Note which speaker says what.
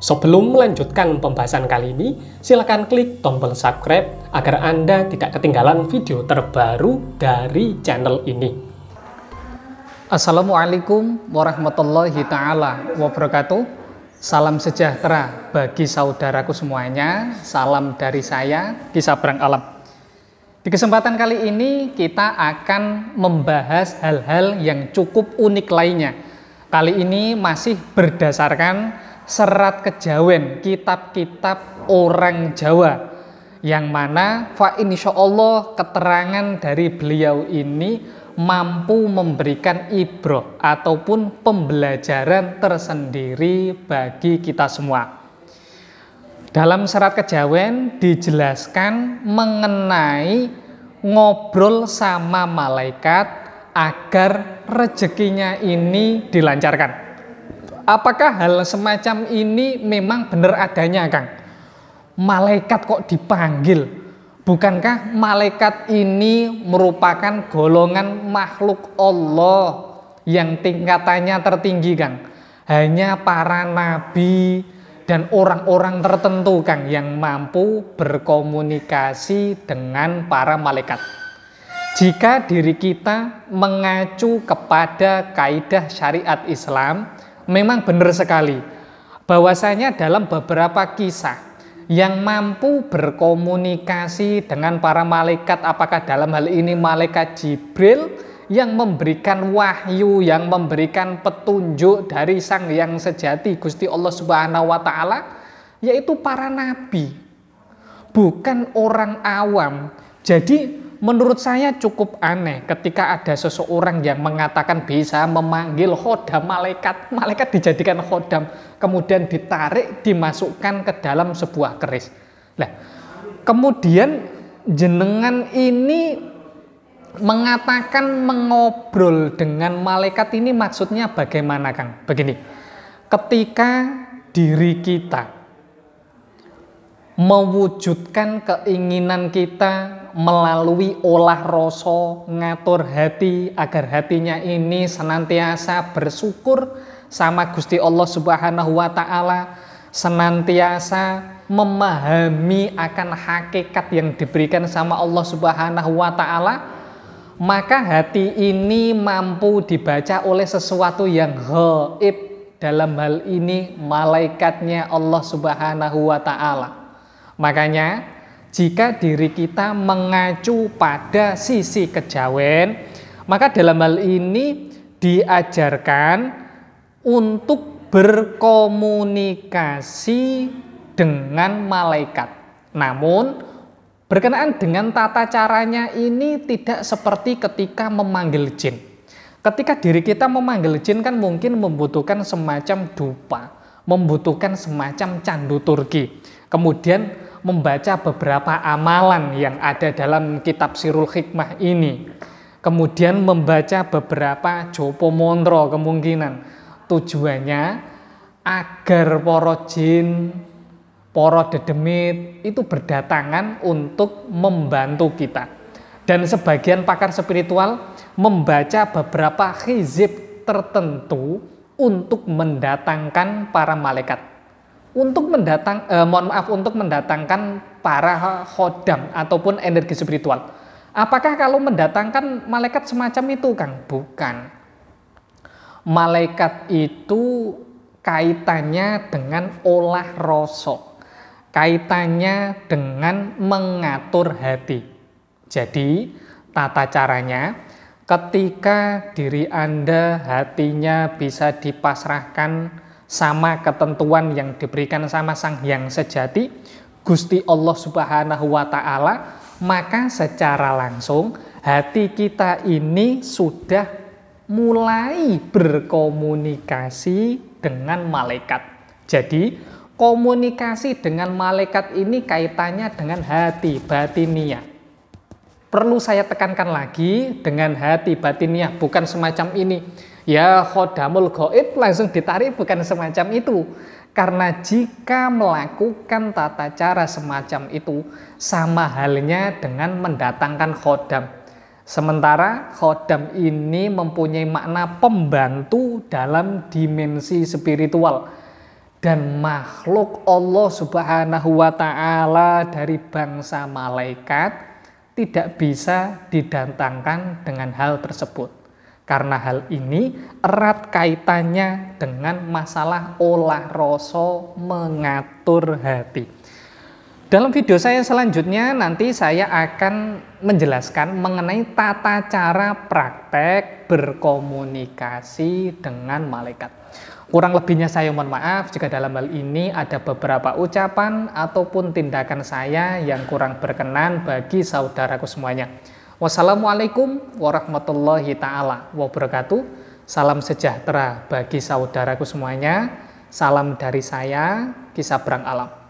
Speaker 1: Sebelum melanjutkan pembahasan kali ini, silakan klik tombol subscribe agar Anda tidak ketinggalan video terbaru dari channel ini.
Speaker 2: Assalamualaikum warahmatullahi ta'ala wabarakatuh. Salam sejahtera bagi saudaraku semuanya. Salam dari saya, Ki Sabrang Alam. Di kesempatan kali ini kita akan membahas hal-hal yang cukup unik lainnya. Kali ini masih berdasarkan serat kejawen, kitab-kitab orang Jawa, yang mana insyaallah keterangan dari beliau ini mampu memberikan ibrah ataupun pembelajaran tersendiri bagi kita semua. Dalam serat kejawen dijelaskan mengenai ngobrol sama malaikat agar rezekinya ini dilancarkan. Apakah hal semacam ini memang benar adanya, Kang? Malaikat kok dipanggil? Bukankah malaikat ini merupakan golongan makhluk Allah yang tingkatannya tertinggi, Kang? Hanya para nabi dan orang-orang tertentu, Kang, yang mampu berkomunikasi dengan para malaikat. Jika diri kita mengacu kepada kaidah syariat Islam, memang benar sekali bahwasanya dalam beberapa kisah yang mampu berkomunikasi dengan para malaikat, apakah dalam hal ini malaikat Jibril yang memberikan wahyu, yang memberikan petunjuk dari Sang Yang Sejati Gusti Allah Subhanahu wa Ta'ala, yaitu para nabi, bukan orang awam. Jadi menurut saya cukup aneh ketika ada seseorang yang mengatakan bisa memanggil khodam malaikat. Malaikat dijadikan khodam, kemudian ditarik, dimasukkan ke dalam sebuah keris. Nah, kemudian jenengan ini mengatakan mengobrol dengan malaikat ini maksudnya bagaimana, Kang? Begini, ketika diri kita mewujudkan keinginan kita melalui olah rasa, ngatur hati agar hatinya ini senantiasa bersyukur sama Gusti Allah Subhanahu wa Ta'ala, senantiasa memahami akan hakikat yang diberikan sama Allah Subhanahu wa Ta'ala, maka hati ini mampu dibaca oleh sesuatu yang gaib, dalam hal ini malaikatnya Allah Subhanahu wa Ta'ala. Makanya jika diri kita mengacu pada sisi kejawen, maka dalam hal ini diajarkan untuk berkomunikasi dengan malaikat. Namun berkenaan dengan tata caranya ini tidak seperti ketika memanggil jin. Ketika diri kita memanggil jin kan mungkin membutuhkan semacam dupa, membutuhkan semacam candu Turki. Kemudian membaca beberapa amalan yang ada dalam kitab Sirul Hikmah ini. Kemudian membaca beberapa jopo montro, kemungkinan tujuannya agar para jin, para dedemit itu berdatangan untuk membantu kita. Dan sebagian pakar spiritual membaca beberapa hizib tertentu untuk mendatangkan para malaikat. Untuk mendatangkan para khodam ataupun energi spiritual. Apakah kalau mendatangkan malaikat semacam itu, Kang? Bukan. Malaikat itu kaitannya dengan olah rasa, kaitannya dengan mengatur hati. Jadi tata caranya ketika diri Anda hatinya bisa dipasrahkan sama ketentuan yang diberikan sama Sang Yang Sejati Gusti Allah Subhanahu wa Ta'ala, maka secara langsung hati kita ini sudah mulai berkomunikasi dengan malaikat. Jadi komunikasi dengan malaikat ini kaitannya dengan hati batiniah. Perlu saya tekankan lagi, dengan hati batiniah, bukan semacam ini. Ya khodamul gaib langsung ditarik, bukan semacam itu. Karena jika melakukan tata cara semacam itu sama halnya dengan mendatangkan khodam. Sementara khodam ini mempunyai makna pembantu dalam dimensi spiritual. dan makhluk Allah Subhanahu wa Ta'ala dari bangsa malaikat tidak bisa didatangkan dengan hal tersebut. Karena hal ini erat kaitannya dengan masalah olah rasa mengatur hati. Dalam video saya selanjutnya nanti saya akan menjelaskan mengenai tata cara praktek berkomunikasi dengan malaikat. Kurang lebihnya saya mohon maaf jika dalam hal ini ada beberapa ucapan ataupun tindakan saya yang kurang berkenan bagi saudaraku semuanya. Wassalamualaikum warahmatullahi ta'ala wabarakatuh. Salam sejahtera bagi saudaraku semuanya. Salam dari saya, Ki Sabrang Alam.